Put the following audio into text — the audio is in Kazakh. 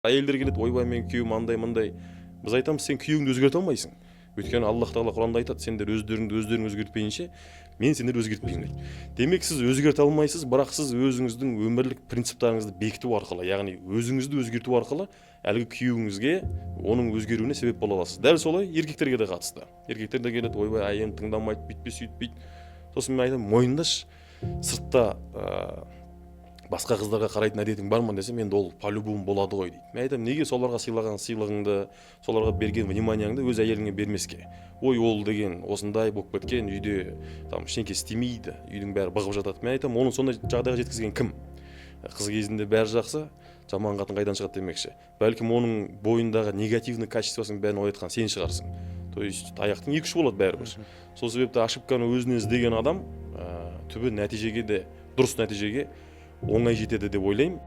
Әйелдер келеді, ойбай мен күйеуім андай мындай. Біз айтамыз, сен күйеуіңді өзгерте алмайсың. Өйткені Аллах тағала Құранда айтады, сендер өздерің өзгертпейінше, мен сендерді өзгертпеймін дейді. Демек сіз өзгерте алмайсыз, бірақ сіз өзіңіздің өмірлік принциптарыңызды бекіту арқылы, яғни өзіңізді өзгерту арқылы әлгі күйеуіңізге оның өзгеруіне себеп бола аласыз. Дәл солай еркектерге де қатысты. Еркектер де келеді, ойбай әйелім тыңдамайды, бүйтпей сөйтпейді. Сосын мен айтамын, мойындаш, сыртта басқа қыздарға қарайтын әдетің бар ма десем, енді ол по-любому болады ғой дейді. Мен айтамын, неге соларға сыйлаған сыйлығыңды, соларға берген вниманияңды өз әйеліңе бермеске? Ой, ол деген осындай болып кеткен, үйде там ештеңке істемейді, үйдің бәрі бұғып жатады. Мен айтамын, оның сондай жағдайға жеткізген кім? Қыз кезінде бәрі жақсы, жаман қатын қайдан шығады демекші. Бәлкім оның бойындағы негативный качествосын бәрін оятқан сен шығарсың. То есть аяқтың екі ұшы болады бәрібір. Сол себепті ошибканы өзіне іздеген адам түбі нәтижеге де, дұрыс нәтижеге оңай жетеді деп ойлаймын.